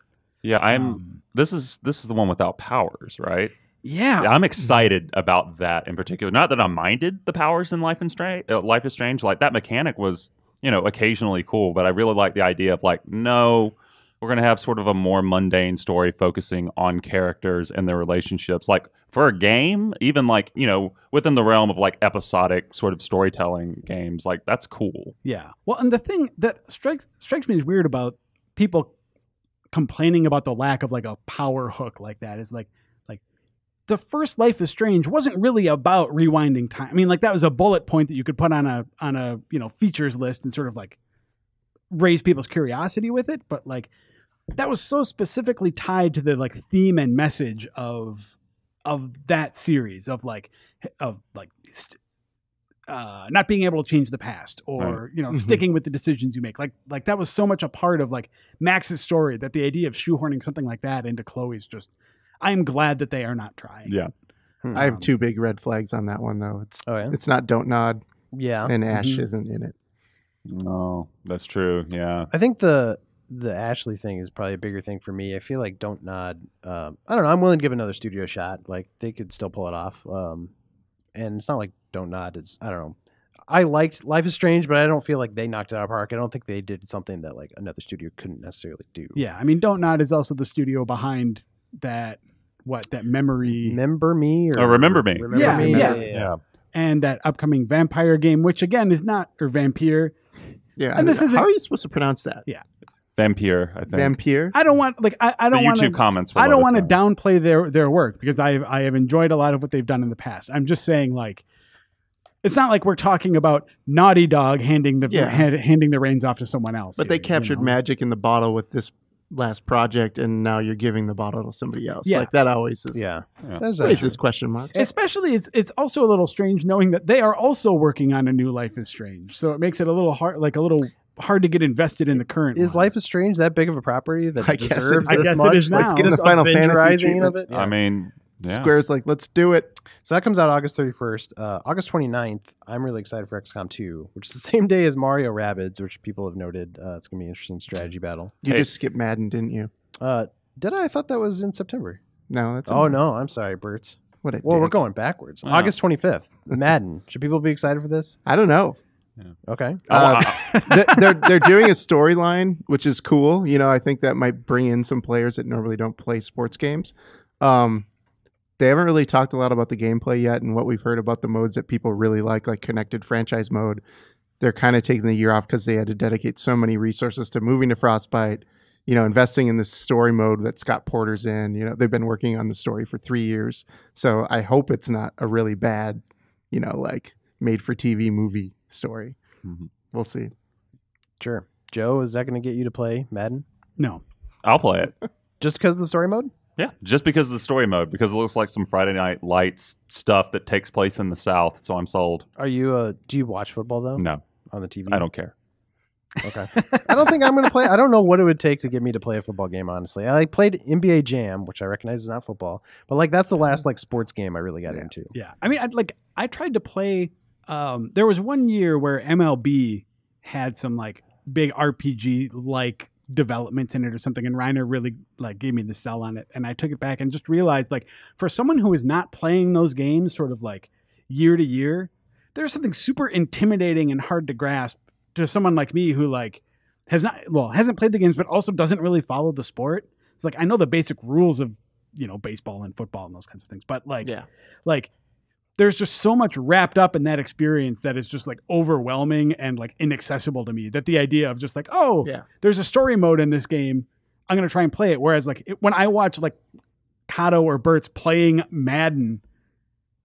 S2: Yeah, this is the one without powers, right?
S4: yeah,
S2: I'm excited about that in particular. Not that I minded the powers in Life is Strange. Like that mechanic was, occasionally cool, but I really like the idea of like, no, we're going to have sort of a more mundane story focusing on characters and their relationships. Like for a game, even like, within the realm of like episodic sort of storytelling games, like that's cool.
S4: yeah. Well, and the thing that strikes me as weird about people complaining about the lack of like a power hook like that is like the first Life is Strange wasn't really about rewinding time. I mean, like that was a bullet point that you could put on a features list and sort of like raise people's curiosity with it, but like that was so specifically tied to the like theme and message of that series of not being able to change the past or sticking with the decisions you make. Like that was so much a part of like Max's story that the idea of shoehorning something like that into Chloe's just. I am glad that they are not trying.
S2: Yeah.
S3: I have 2 big red flags on that one though. It's not Don't Nod.
S1: Yeah.
S3: And Ash isn't in it.
S2: No, that's true. Yeah.
S1: I think the Ashley thing is probably a bigger thing for me. I feel like Don't Nod. I don't know. I'm willing to give another studio a shot. Like they could still pull it off. And it's not like Don't Nod is. I don't know. I liked Life is Strange, but I don't feel like they knocked it out of the park. I don't think they did something that like another studio couldn't necessarily do.
S4: Yeah, I mean, Don't Nod is also the studio behind that memory.
S1: Remember Me? Or
S2: Remember Me.
S1: Remember Me?
S4: Yeah. And that upcoming vampire game, which again is not, or vampire.
S3: Yeah.
S4: And this is
S3: how are you supposed to pronounce that?
S4: Yeah.
S2: Vampire, I think.
S3: Vampire?
S4: I don't want, like, I don't want
S2: YouTube comments.
S4: I don't want to downplay their work because I have enjoyed a lot of what they've done in the past. I'm just saying, like, it's not like we're talking about Naughty Dog handing the reins off to someone else.
S3: But they captured magic in the bottle with this last project, and now you're giving the bottle to somebody else.
S4: Yeah.
S3: Like that always is.
S1: Yeah.
S3: Raises question marks.
S4: Especially, it's also a little strange knowing that they are also working on a new Life is Strange. So it makes it a little hard to get invested in the current.
S1: Is
S4: one.
S1: Life is Strange that big of a property that
S3: I guess
S1: deserves
S3: it-
S1: this
S4: I guess it
S1: much?
S4: is now.
S3: Let's get in the
S1: This
S3: Final Fantasy
S1: Avengerizing
S3: treatment.
S1: of it?
S2: I mean, yeah.
S3: Square's like, let's do it.
S1: So that comes out August 31st. August 29th, I'm really excited for XCOM 2, which is the same day as Mario Rabbids, which people have noted. It's going to be an interesting strategy battle.
S3: You
S2: Hey.
S3: just skipped Madden, didn't you?
S1: Did I? I thought that was in September.
S3: No, that's
S1: Oh, no. I'm sorry, Bertz.
S3: What a
S1: Well, we're
S3: dick.
S1: going backwards.
S2: Wow.
S1: August 25th, Madden. Should people be excited for this?
S3: I don't know.
S1: Okay.
S3: They're doing a storyline, which is cool. I think that might bring in some players that normally don't play sports games. They haven't really talked a lot about the gameplay yet, and what we've heard about the modes that people really like connected franchise mode. They're kind of taking the year off because they had to dedicate so many resources to moving to Frostbite, investing in this story mode that Scott Porter's in. They've been working on the story for 3 years. So I hope it's not a really bad, like made for TV movie story.
S2: Mhm.
S3: We'll see.
S1: Sure. Joe, is that going to get you to play Madden?
S4: No.
S2: I'll play it.
S1: Just because of the story mode?
S2: Yeah, just because of the story mode, because it looks like some Friday Night Lights stuff that takes place in the South, so I'm sold.
S1: Are you? Do you watch football though?
S2: No,
S1: On the TV?
S2: I don't care.
S1: Okay. I don't think I'm going to play. I don't know what it would take to get me to play a football game, honestly. I played NBA Jam, which I recognize is not football, but like that's the last like sports game I really got into.
S4: Yeah. I mean, I tried to play. There was one year where MLB had some like big RPG like developments in it or something, and Reiner really like gave me the sell on it, and I took it back and just realized like for someone who is not playing those games sort of like year to year, there's something super intimidating and hard to grasp to someone like me who like hasn't played the games but also doesn't really follow the sport. It's like I know the basic rules of baseball and football and those kinds of things, but like there's just so much wrapped up in that experience that is just like overwhelming and like inaccessible to me, that the idea of just like, there's a story mode in this game, I'm going to try and play it. Whereas like when I watch like Kato or Bertz playing Madden,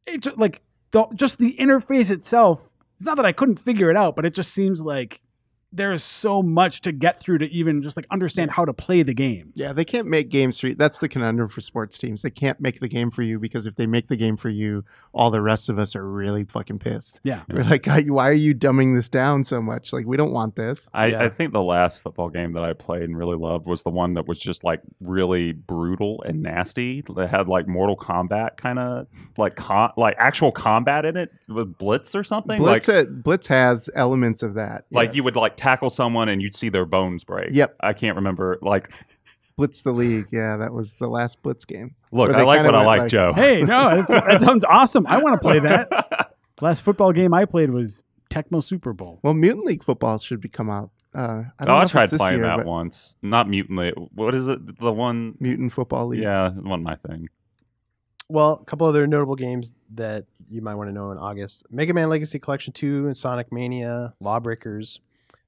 S4: it's like just the interface itself, it's not that I couldn't figure it out, but it just seems like there's so much to get through to even just like understand how to play the game.
S3: Yeah, they can't make games for you. That's the conundrum for sports teams. They can't make the game for you because if they make the game for you, all the rest of us are really fucking pissed.
S4: Yeah.
S3: We're like, God, why are you dumbing this down so much? Like, we don't want this.
S2: I think the last football game that I played and really loved was the one that was just like really brutal and nasty. That had like Mortal Kombat kind of like actual combat in it with Blitz or something.
S3: Blitz has elements of that.
S2: Like
S3: yes.
S2: you would like tackle someone and you'd see their bones break.
S3: Yep.
S2: I can't remember. Like
S3: Blitz the League. Yeah, that was the last Blitz game.
S2: Look, I like what I like, Joe.
S4: Hey, no, that sounds awesome. I want to play that. Last football game I played was Tecmo Super Bowl.
S3: Well, Mutant League football should come out. I
S2: tried playing that once. Not Mutant League. What is it? The one
S3: Mutant Football League.
S2: Yeah, it wasn't my thing.
S1: Well, a couple other notable games that you might want to know in August: Mega Man Legacy Collection 2 and Sonic Mania, Lawbreakers.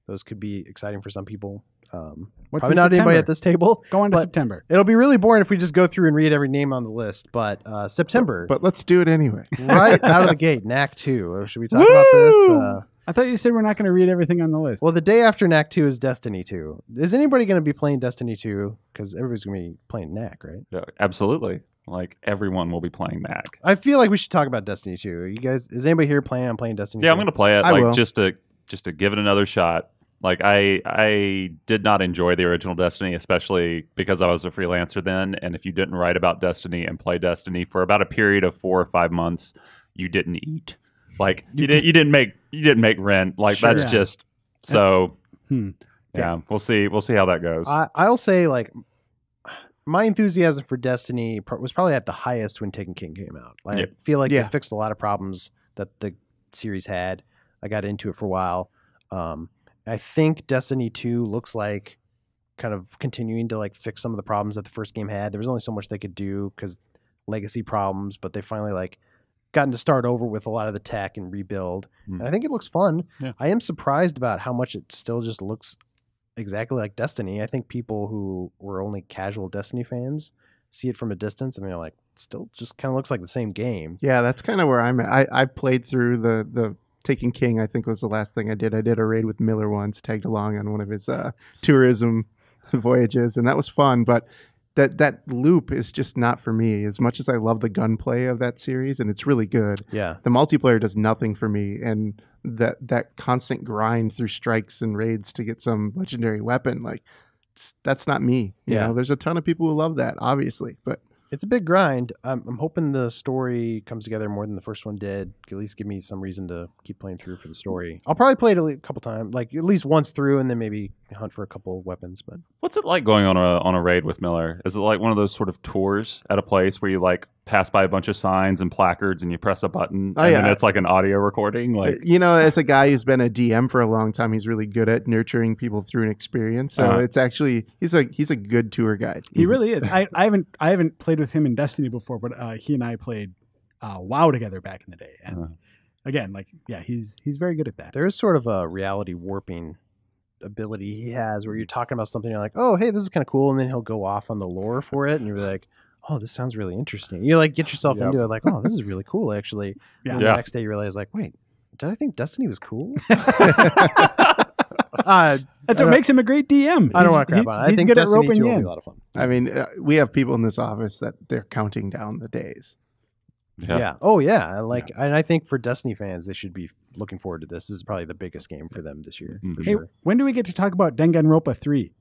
S1: Those could be exciting for some people. Probably not anybody at this table.
S4: Go on to September.
S1: It'll be really boring if we just go through and read every name on the list. But September.
S3: But let's do it anyway.
S1: Right out of the gate, Knack 2. Should we talk about this?
S4: I thought you said we're not going to read everything on the list.
S1: Well, the day after Knack 2 is Destiny 2. Is anybody going to be playing Destiny 2? Because everybody's going to be playing Knack, right?
S2: Yeah, absolutely. Like everyone will be playing Knack.
S1: I feel like we should talk about Destiny 2. You guys, is anybody here planning on playing Destiny 2?
S2: Yeah, I'm going to play it.
S3: I will.
S2: Just to give it another shot. Like I did not enjoy the original Destiny, especially because I was a freelancer then. And if you didn't write about Destiny and play Destiny for about a period of 4 or 5 months, you didn't eat. Like you didn't make rent. Like
S1: Sure.
S2: that's just so.
S4: Yeah,
S2: we'll see how that goes.
S1: I'll say like my enthusiasm for Destiny was probably at the highest when Taken King came out. Like, I feel like it fixed a lot of problems that the series had. I got into it for a while. I think Destiny 2 looks like kind of continuing to like fix some of the problems that the first game had. There was only so much they could do because legacy problems, but they finally like gotten to start over with a lot of the tech and rebuild. And I think it looks fun.
S2: Yeah.
S1: I am surprised about how much it still just looks exactly like Destiny. I think people who were only casual Destiny fans see it from a distance and they're like, still just kind of looks like the same game.
S3: Yeah, that's kind of where I'm at. I played through the Taken King, I think was the last thing I did. I did a raid with Miller once, tagged along on one of his tourism voyages, and that was fun. But that loop is just not for me. As much as I love the gunplay of that series, and it's really good,
S1: Yeah.
S3: the multiplayer does nothing for me. And that constant grind through strikes and raids to get some legendary weapon, like that's not me. You know, there's a ton of people who love that, obviously, but
S1: It's a big grind. I'm hoping the story comes together more than the first one did. At least give me some reason to keep playing through for the story. I'll probably play it a couple times, like at least once through, and then maybe hunt for a couple of weapons. But
S2: What's it like going on a raid with Miller? Is it like one of those sort of tours at a place where you like pass by a bunch of signs and placards and you press a button and then it's like an audio recording? Like,
S3: you know, as a guy who's been a DM for a long time, he's really good at nurturing people through an experience. So it's actually he's a good tour guide.
S4: He really is. I haven't played with him in Destiny before, but he and I played WoW together back in the day. And again, like he's very good at that.
S1: there is sort of a reality warping ability he has where you're talking about something, you're like, oh, hey, this is kind of cool, and then he'll go off on the lore for it, and you're like, oh, this sounds really interesting. You like get yourself into it, like, oh, this is really cool, actually. And the next day you realize, like, wait, did I think Destiny was cool?
S4: That's what makes him a great DM.
S1: I don't want to crap on it. I think Destiny 2 will be a lot of fun.
S3: I mean, we have people in this office that they're counting down the days.
S1: Yeah. Oh, yeah. And I think for Destiny fans, they should be looking forward to this. This is probably the biggest game for them this year, for sure.
S4: When do we get to talk about Danganronpa 3?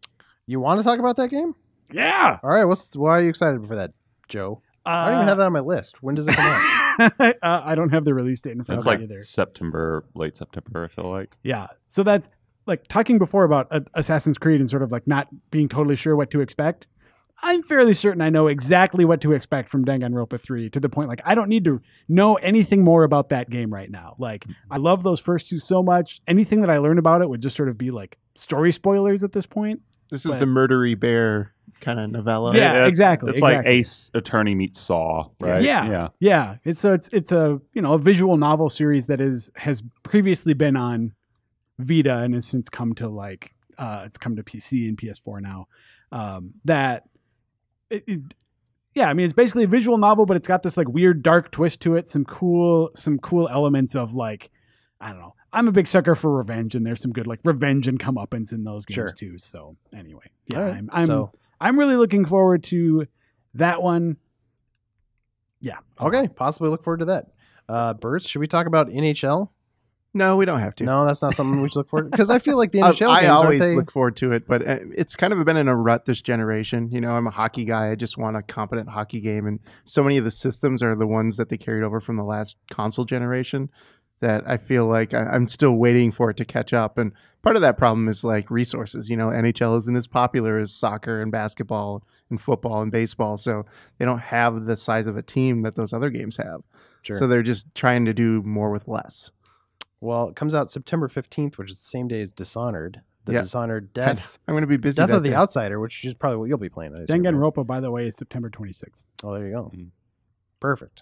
S1: You want to talk about that game?
S4: Yeah.
S1: All right. Why are you excited for that, Joe? I don't even have that on my list. When does it come out?
S4: I don't have the release date in front
S2: it's
S4: of
S2: like
S4: me either.
S2: September, late September, I feel like.
S4: Yeah. So that's like talking before about Assassin's Creed and sort of like not being totally sure what to expect. I'm fairly certain I know exactly what to expect from Danganronpa 3 to the point like I don't need to know anything more about that game right now. Like I love those first two so much. Anything that I learn about it would just sort of be like story spoilers at this point.
S3: This is the murdery bear kind of novella.
S4: Yeah, exactly.
S2: It's like Ace Attorney meets Saw, right?
S4: Yeah. It's a a visual novel series that has previously been on Vita and has since come to it's come to PC and PS4 now. I mean, it's basically a visual novel, but it's got this like weird dark twist to it. Some cool elements of like I don't know. I'm a big sucker for revenge, and there's some good like revenge and comeuppance in those games too. So anyway, yeah,
S1: right.
S4: I'm really looking forward to that one. Yeah.
S1: Okay. Possibly look forward to that. Bertz, should we talk about NHL?
S3: No, we don't have to.
S1: No, that's not something we should look forward to. Because I feel like the NHL
S3: I
S1: games,
S3: always
S1: aren't they?
S3: look forward to it, but it's kind of been in a rut this generation. You know, I'm a hockey guy. I just want a competent hockey game. And so many of the systems are the ones that they carried over from the last console generation that I feel like I'm still waiting for it to catch up. And part of that problem is like resources. You know, NHL isn't as popular as soccer and basketball and football and baseball. So they don't have the size of a team that those other games have.
S1: Sure.
S3: So they're just trying to do more with less.
S1: Well, it comes out September 15th, which is the same day as Dishonored. Dishonored Death.
S3: I'm going to be busy.
S1: Death
S3: that
S1: of the
S3: day.
S1: Outsider, which is probably what you'll be playing.
S4: Danganronpa, by the way, is September 26th.
S1: Oh, there you go. Perfect.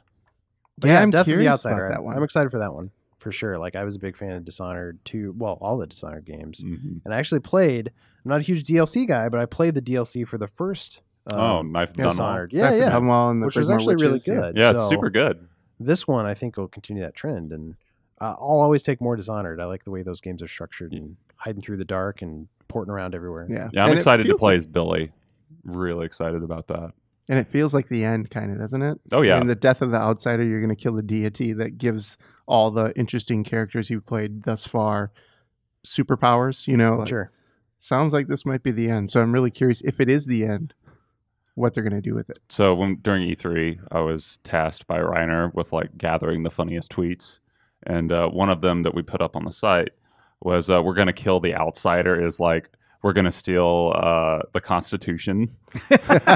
S1: But
S3: Yeah, I'm
S1: Death of the
S3: curious
S1: Outsider.
S3: about that one.
S1: I'm excited for that one for sure. Like I was a big fan of Dishonored 2. Well, all the Dishonored games, and I actually played. I'm not a huge DLC guy, but I played the DLC for the first.
S2: Knife and
S1: Dishonored.
S3: Knife and Dunwall and the
S1: which was
S3: Prismar
S1: actually really
S3: Witches, yeah.
S1: good.
S2: Yeah, it's
S1: So
S2: super good.
S1: This one, I think, will continue that trend, and I'll always take more Dishonored. I like the way those games are structured and hiding through the dark and porting around everywhere.
S3: Yeah,
S2: Yeah, I'm
S3: And it
S2: excited to
S3: feels
S2: play
S3: like-
S2: as Billy. Really excited about that.
S3: And it feels like the end, kind of, doesn't it?
S2: Oh, yeah.
S3: In the Death of the Outsider, you're going to kill the deity that gives all the interesting characters you've played thus far superpowers. You know, like,
S1: Sure.
S3: sounds like this might be the end. So I'm really curious if it is the end, what they're going to do with it.
S2: So during E3, I was tasked by Reiner with like gathering the funniest tweets, and one of them that we put up on the site was "We're going to kill the outsider." Is like we're going to steal the Constitution,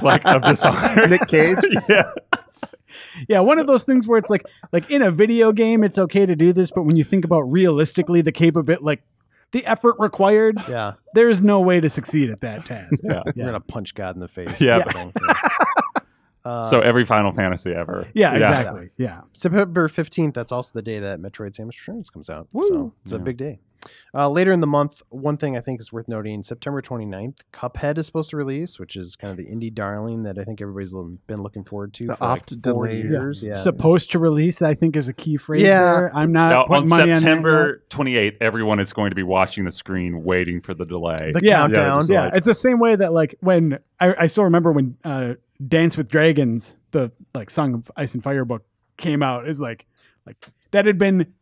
S2: like of Dishonored.
S3: Nick Cage?
S2: Yeah,
S4: Yeah, one of those things where it's like in a video game, it's okay to do this, but when you think about realistically the capability, like the effort required,
S1: Yeah.
S4: there's no way to succeed at that task.
S2: yeah.
S1: You're going to punch God in the face.
S2: Yeah.
S1: So
S2: So every Final Fantasy ever.
S4: Yeah, exactly. Yeah.
S1: September 15th, that's also the day that Metroid Samus Returns comes out.
S4: Woo.
S1: So it's a big day. Later in the month, one thing I think is worth noting, September 29th, Cuphead is supposed to release, which is kind of the indie darling that I think everybody's been looking forward to
S3: The
S1: for like 4
S3: oft-delayed.
S1: years. Yeah.
S4: Supposed to release, I think, is a key phrase
S1: Yeah.
S4: there. I'm not
S2: Now, on
S4: putting money
S2: September 28th, everyone is going to be watching the screen waiting for the delay.
S1: The
S4: Yeah.
S1: countdown.
S2: Yeah,
S4: on that. Yeah, it's the same way that like when I still remember when Dance with Dragons, the like Song of Ice and Fire book came out, is like that had been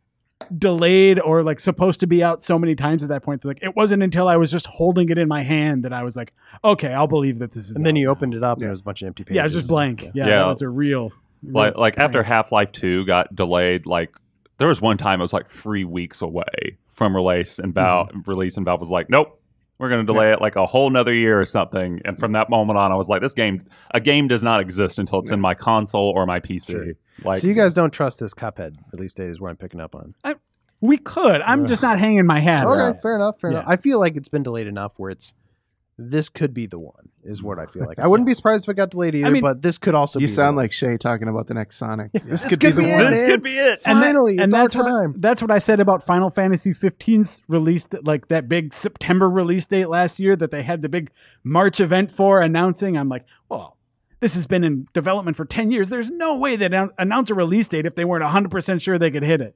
S4: delayed or like supposed to be out so many times at that point. Like it wasn't until I was just holding it in my hand that I was like, okay, I'll believe that this is.
S1: And then
S4: out
S1: you
S4: now.
S1: opened it up and there was a bunch of empty pages.
S4: Yeah, it's just blank. Yeah,
S2: Yeah.
S4: that was a real.
S2: Like after
S4: prank.
S2: Half-Life 2 got delayed, like there was one time it was like 3 weeks away from release, and Valve was like, nope, we're going to delay it like a whole nother year or something. And from that moment on, I was like, a game does not exist until it's in my console or my PC.
S1: Sure.
S2: Like,
S1: So you guys don't trust this Cuphead release date is what I'm picking up on.
S4: We could. I'm just not hanging my hat. on
S1: Okay,
S4: it.
S1: fair enough.
S4: Yeah.
S1: I feel like it's been delayed enough where this could be the one, is what I feel like. I wouldn't be surprised if it got delayed either,
S4: mean,
S1: but this could also
S3: You
S1: be
S3: sound
S1: the
S3: like Shay talking about the next Sonic. This
S1: This
S3: could be
S1: could
S3: the
S1: be
S3: one.
S1: it.
S2: this
S1: man.
S2: could be it.
S1: one. Finally, it's our
S4: that's
S1: time.
S4: that's what I said about Final Fantasy 15's release, like that big September release date last year that they had the big March event for announcing. I'm like, well, this has been in development for 10 years. There's no way they'd announce a release date if they weren't 100% sure they could hit it.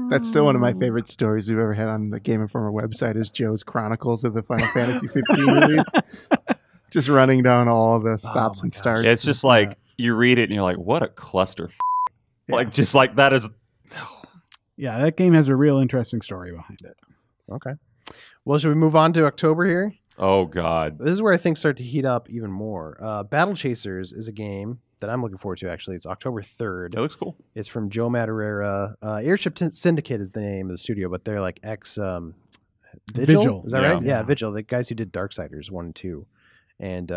S3: That's still one of my favorite stories we've ever had on the Game Informer website is Joe's Chronicles of the Final Fantasy 15 release. Just running down all of the stops
S1: my
S3: and
S1: gosh.
S3: starts.
S2: Yeah, it's just like you read it and you're like, what a cluster.
S3: Yeah.
S2: Like, just like that is.
S4: Yeah, that game has a real interesting story behind it.
S1: Okay. Well, should we move on to October here?
S2: Oh, God.
S1: This is where things start to heat up even more. Battle Chasers is a game that I'm looking forward to, actually. It's October 3rd.
S2: It looks cool.
S1: It's from Joe Madureira. Airship Syndicate is the name of the studio, but they're like Vigil. Is that
S2: Yeah.
S1: right? Yeah, Vigil. The guys who did Darksiders 1 and 2. And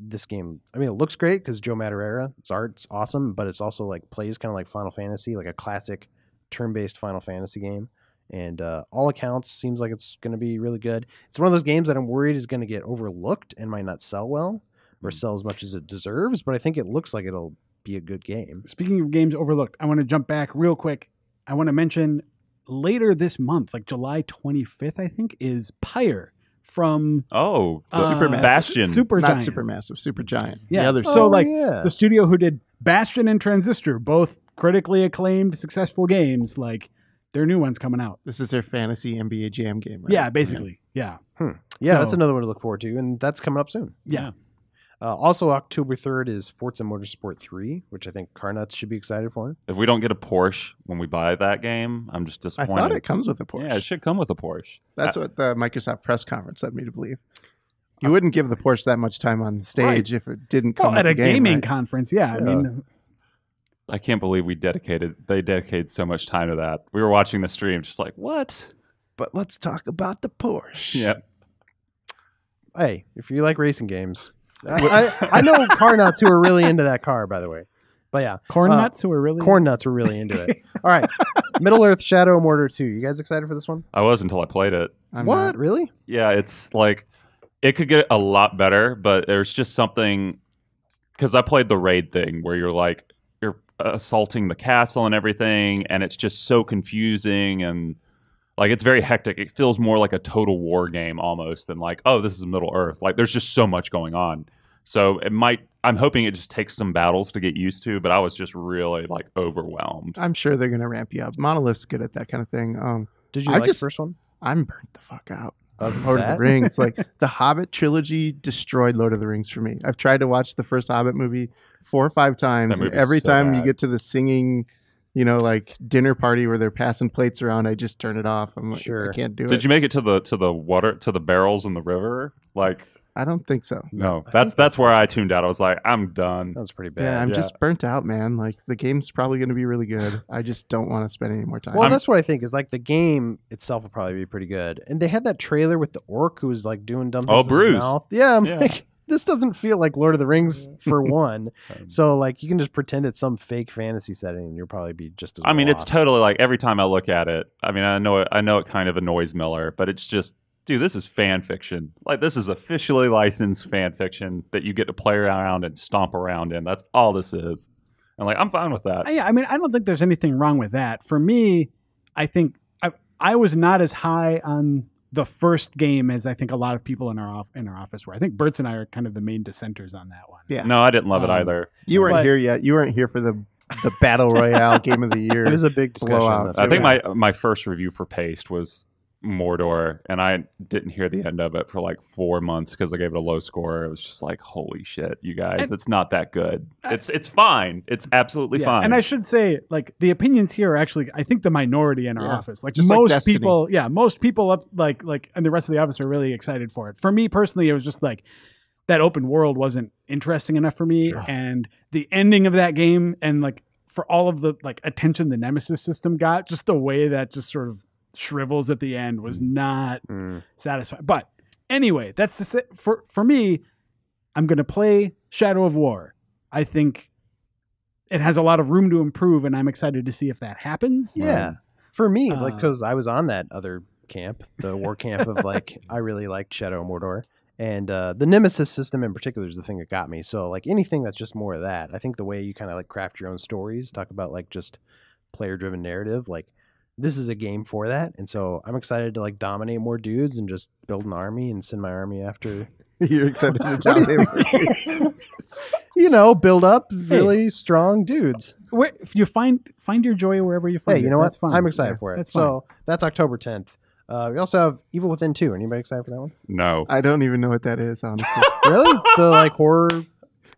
S1: this game, I mean, it looks great because Joe Madureira, its art's awesome, but it's also like plays kind of like Final Fantasy, like a classic turn-based Final Fantasy game. And all accounts, seems like it's going to be really good. It's one of those games that I'm worried is going to get overlooked and might not sell well or sell as much as it deserves, but I think it looks like it'll be a good game.
S4: Speaking of games overlooked, I want to jump back real quick. I want to mention later this month, like July 25th, I think, is Pyre from
S2: Oh,
S4: Super
S2: Bastion.
S4: Super
S3: Not
S4: Giant.
S3: Supermassive, Super Giant.
S4: Yeah.
S3: The other
S4: So
S1: Oh,
S4: like
S1: yeah.
S4: the studio who did Bastion and Transistor, both critically acclaimed, successful games, like there are new ones coming out.
S3: This is their fantasy NBA Jam game, right?
S4: Yeah, basically. Yeah.
S1: Yeah,
S4: So-
S1: that's another one to look forward to, and that's coming up soon.
S4: Yeah.
S1: Also, October 3rd is Forza Motorsport 3, which I think Carnuts should be excited for.
S2: If we don't get a Porsche when we buy that game, I'm just
S3: I
S2: disappointed.
S3: thought it comes with a Porsche.
S2: Yeah, it should come with a Porsche.
S3: That's what the Microsoft press conference led me to believe. You wouldn't give the Porsche that much time on stage if it didn't come
S4: Well,
S3: with
S4: at
S3: the
S4: a
S3: game,
S4: gaming
S3: right?
S4: conference, yeah. I mean,
S2: I can't believe they dedicated so much time to that. We were watching the stream just like, what?
S3: But let's talk about the Porsche.
S2: Yeah.
S1: Hey, if you like racing games, I know car nuts who are really into that car, by the way. But yeah,
S4: corn nuts who are really
S1: corn nuts were really into it. All right, Middle Earth: Shadow of Mordor 2. You guys excited for this one?
S2: I was until I played it.
S3: I'm
S1: What?
S3: not.
S1: Really?
S2: Yeah, it's like it could get a lot better, but there's just something because I played the raid thing where you're assaulting the castle and everything, and it's just so confusing and like it's very hectic. It feels more like a Total War game almost than like, oh, this is Middle Earth. Like there's just so much going on. So I'm hoping it just takes some battles to get used to, but I was just really like overwhelmed.
S3: I'm sure they're going to ramp you up. Monolith's good at that kind of thing.
S1: Did you
S3: I
S1: like
S3: just-
S1: the first one?
S3: I'm burnt the fuck out.
S1: Of
S3: Lord of
S1: that?
S3: the Rings. Like the Hobbit trilogy destroyed Lord of the Rings for me. I've tried to watch the first Hobbit movie 4 or 5 times.
S2: That
S3: And
S2: movie's
S3: every
S2: so
S3: time you
S2: bad.
S3: get to the singing, like dinner party where they're passing plates around, I just turn it off. I'm like,
S1: Sure.
S3: I can't do it.
S2: Did you make it to the water to the barrels in the river? Like
S3: I don't think so.
S2: no,
S1: I
S2: that's
S1: think that's
S2: where I tuned out. I was like, I'm done.
S1: That was pretty bad.
S3: Yeah, I'm
S2: yeah.
S3: just burnt out, man. Like the game's probably going to be really good. I just don't want to spend any more time.
S1: Well, that's what I think is like the game itself will probably be pretty good. And they had that trailer with the orc who was like doing dumb things
S2: Oh,
S1: in his
S2: Bruce.
S1: mouth. Yeah, I'm
S2: Yeah.
S1: like, this doesn't feel like Lord of the Rings for one. So like you can just pretend it's some fake fantasy setting and you'll probably be just as
S2: I mean,
S1: well
S2: it's
S1: off.
S2: totally like every time I look at it. I mean, I know it kind of annoys Miller, but it's just, dude, this is fan fiction. Like this is officially licensed fan fiction that you get to play around and stomp around in. That's all this is. And like, I'm fine with that.
S4: Yeah, I mean, I don't think there's anything wrong with that. For me, I think I was not as high on the first game as I think a lot of people in our office were. I think Bertz and I are kind of the main dissenters on that one.
S3: Yeah.
S2: No, I didn't love it
S4: Um,
S2: either.
S3: You weren't
S4: but-
S3: here yet. You weren't here for the Battle Royale Game of the Year.
S1: It was a big discussion.
S3: blowout.
S1: That's
S2: I
S1: right.
S2: think my first review for Paste was Mordor, and I didn't hear the end of it for like 4 months because I gave it a low score. It was just like, holy shit, you guys,
S4: And-
S2: it's not that good. It's fine. It's absolutely fine.
S4: And I should say, like, the opinions here are actually, I think, the minority in our
S3: Yeah.
S4: office. Like,
S3: Just like
S4: most
S3: Destiny.
S4: people, most people up, like, and the rest of the office are really excited for it. For me personally, it was just like that open world wasn't interesting enough for me, and the ending of that game, and like for all of the like attention the Nemesis system got, just the way that just sort of shrivels at the end was not satisfying. But anyway, that's for me. I'm going to play Shadow of War. I think it has a lot of room to improve, and I'm excited to see if that happens.
S1: Yeah. For me, like,
S4: Uh,
S1: because I was on that other camp, the war camp of like, I really liked Shadow of Mordor. And the Nemesis system in particular is the thing that got me. So, like, anything that's just more of that, I think the way you kind of like craft your own stories, talk about like just player driven narrative, like, this is a game for that. And so I'm excited to like dominate more dudes and just build an army and send my army after,
S3: You're excited to dominate.
S1: build up really strong dudes.
S4: If you find your joy wherever you find
S1: Hey,
S4: it.
S1: you know what?
S4: That's fine.
S1: I'm excited
S4: Yeah,
S1: for it.
S4: That's fine.
S1: So that's October 10th. We also have Evil Within 2. Anybody excited for that one?
S2: no.
S3: I don't even know what that is, honestly.
S1: Really? The like horror.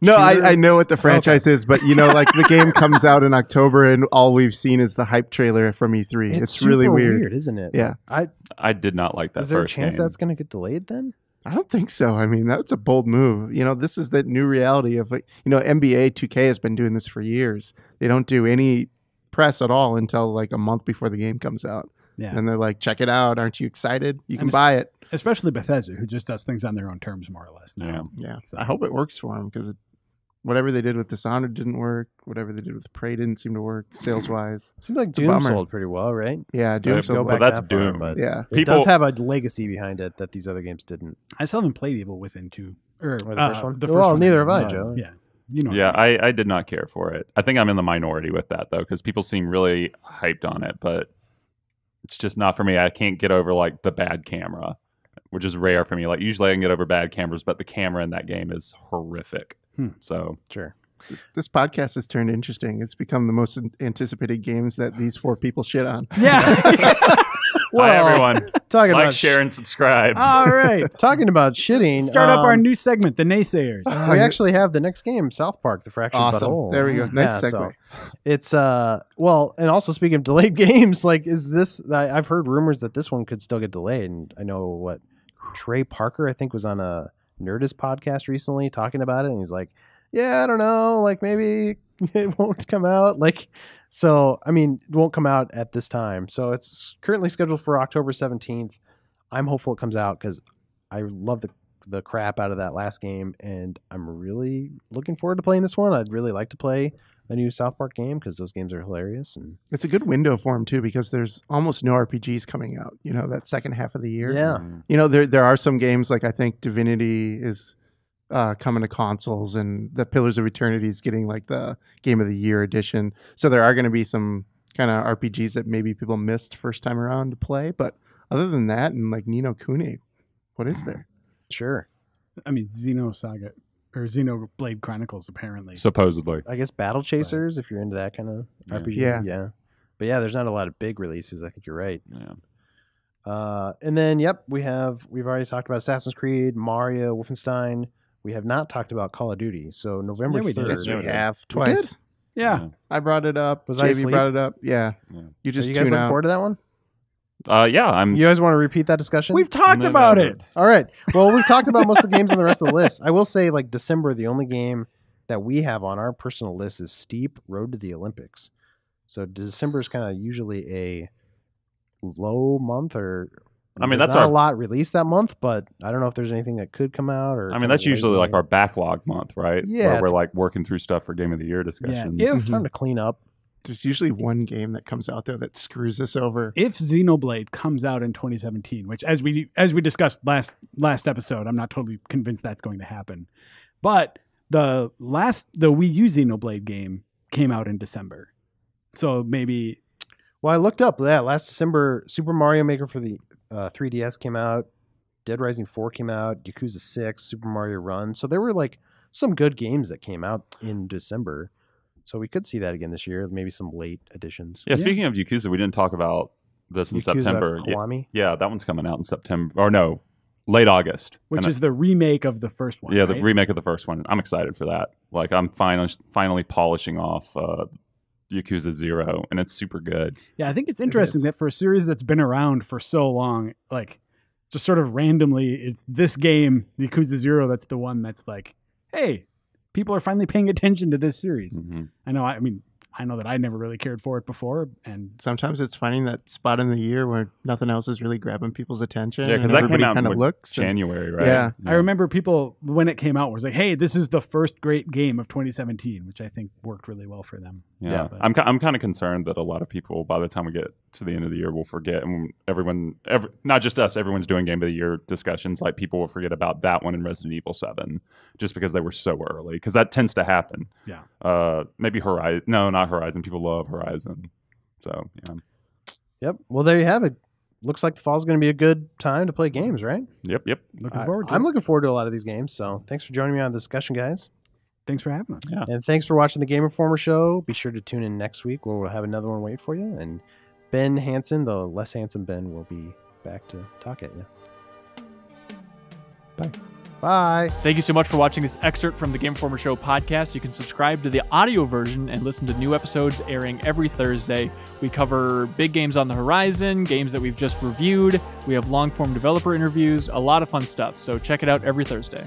S3: No,
S1: shooter?
S3: I know what the franchise is, but like the game comes out in October, and all we've seen is the hype trailer from E3. It's really
S1: super
S3: weird.
S1: isn't it?
S3: Yeah.
S2: I did not like that
S1: Is there a
S2: first
S1: chance
S2: game.
S1: that's going to get delayed then?
S3: I don't think so. I mean, that's a bold move. This is the new reality of like, NBA 2K has been doing this for years. They don't do any press at all until like a month before the game comes out.
S4: Yeah.
S3: And they're like, check it out. Aren't you excited? You can
S4: And
S3: buy it.
S4: Especially Bethesda, who just does things on their own terms, more or less. Now.
S3: Yeah.
S4: So-
S3: I hope it works for them because whatever they did with Dishonored didn't work. Whatever they did with Prey didn't seem to work sales wise.
S1: Seems like
S3: a
S1: Doom
S3: bummer.
S1: sold pretty well, right?
S3: Yeah. Doom
S2: Go
S3: sold
S2: back
S3: well.
S2: that's
S1: that far,
S2: Doom.
S1: but
S3: Yeah.
S1: it
S2: People-
S1: does have a legacy behind it that these other games didn't.
S4: I still haven't played Evil Within 2. Or
S1: Or the first one?
S4: The
S1: Well,
S4: first one.
S1: neither have I,
S4: No.
S1: Joe.
S4: Yeah. You know.
S2: Yeah, I did not care for it. I think I'm in the minority with that though, because people seem really hyped on it, but it's just not for me. I can't get over like the bad camera, which is rare for me. Like usually I can get over bad cameras, but the camera in that game is horrific. So
S1: Sure.
S3: This podcast has turned interesting. It's become the most anticipated games that these 4 people shit on.
S4: Yeah.
S2: Hi, everyone.
S1: Talking
S2: Like,
S1: about
S2: share, and subscribe.
S4: All right.
S1: talking about shitting.
S4: Start up our new segment, The Naysayers.
S1: We actually have the next game, South Park: The Fractured
S3: Awesome.
S1: Butthole.
S3: There we go. Nice segue.
S1: So it's well, and also speaking of delayed games, like is this? I've heard rumors that this one could still get delayed, and I know what Trey Parker I think was on a Nerdist podcast recently talking about it, and he's like, yeah, I don't know, like maybe it won't come out, like. So, I mean, it won't come out at this time. So it's currently scheduled for October 17th. I'm hopeful it comes out because I love the crap out of that last game, and I'm really looking forward to playing this one. I'd really like to play a new South Park game because those games are hilarious. And
S3: it's a good window for them, too, because there's almost no RPGs coming out, that second half of the year.
S1: Yeah.
S3: There are some games, like I think Divinity is coming to consoles, and the Pillars of Eternity is getting like the Game of the Year edition. So there are going to be some kind of RPGs that maybe people missed first time around to play. But other than that, and like Ni no Kuni, what is there?
S1: Sure.
S4: I mean, Xenosaga or Xenoblade Chronicles, apparently.
S2: Supposedly.
S1: I guess Battle Chasers, if you're into that kind of RPG. Yeah. But yeah, there's not a lot of big releases. I think you're right.
S2: Yeah.
S1: And then, we've already talked about Assassin's Creed, Mario, Wolfenstein. We have not talked about Call of Duty. So November 3rd.
S3: Yes, we have
S1: We
S3: twice.
S1: did?
S4: Yeah.
S3: I brought it up.
S1: Was I
S3: JV
S1: asleep?
S3: brought it up. Yeah. You
S1: Are
S3: just
S1: you guys
S3: tune
S1: looking
S3: out.
S1: forward to that one?
S2: Yeah,
S1: You guys want to repeat that discussion?
S4: We've talked about it.
S1: All right. Well, we've talked about most of the games on the rest of the list. I will say, like, December, the only game that we have on our personal list is Steep Road to the Olympics. So December is kind of usually a low month, or
S2: I mean,
S1: there's
S2: that's
S1: not
S2: our
S1: a lot released that month, but I don't know if there's anything that could come out. Or
S2: I mean, that's usually like our backlog month, right?
S1: Yeah,
S2: Where we're like working through stuff for Game of the Year discussion.
S4: Yeah.
S1: It's time to clean up.
S3: There's usually one game that comes out there that screws us over.
S4: If Xenoblade comes out in 2017, which as we discussed last episode, I'm not totally convinced that's going to happen. But the Wii U Xenoblade game came out in December. So maybe.
S1: Well, I looked up that last December. Super Mario Maker for the 3DS came out. Dead Rising 4 came out. Yakuza 6, Super Mario Run. So there were like some good games that came out in December. So we could see that again this year. Maybe some late additions.
S2: Yeah, speaking of Yakuza, we didn't talk about this in
S1: Yakuza
S2: September.
S1: Kiwami.
S2: Yeah, that one's coming out in September. Or no, late August.
S4: Which is the remake of the first one.
S2: Yeah,
S4: right?
S2: the remake of the first one. I'm excited for that. Like, I'm finally polishing off Yakuza 0, and it's super good.
S4: Yeah, I think it's interesting that for a series that's been around for so long, like, just sort of randomly, it's this game, Yakuza 0, that's the one that's like, hey, people are finally paying attention to this series.
S2: Mm-hmm.
S4: I know that I never really cared for it before, and
S3: sometimes it's finding that spot in the year where nothing else is really grabbing people's attention.
S2: Yeah, because that came out
S3: kind of
S2: in
S3: looks
S2: January, right?
S3: Yeah.
S4: I remember people when it came out was like, "Hey, this is the first great game of 2017," which I think worked really well for them.
S2: Yeah,
S4: but-
S2: I'm kind of concerned that a lot of people, by the time we get to the end of the year, will forget, and not just us, everyone's doing Game of the Year discussions. Like, people will forget about that one in Resident Evil 7 just because they were so early. Because that tends to happen.
S4: Yeah.
S2: Maybe Horizon. No, not Horizon. People love Horizon. So yeah.
S1: Yep. Well, there you have it. Looks like the fall's going to be a good time to play games, right?
S2: Yep.
S4: Looking forward to
S1: I'm
S4: it.
S1: looking forward to a lot of these games. So thanks for joining me on the discussion, guys.
S4: Thanks for having us.
S2: Yeah.
S1: And thanks for watching the Game Informer show. Be sure to tune in next week where we'll have another one wait for you. And Ben Hansen, the less handsome Ben, will be back to talk at you.
S2: Bye.
S1: Bye.
S5: Thank you so much for watching this excerpt from the Game Informer Show podcast. You can subscribe to the audio version and listen to new episodes airing every Thursday. We cover big games on the horizon, games that we've just reviewed. We have long-form developer interviews, a lot of fun stuff. So check it out every Thursday.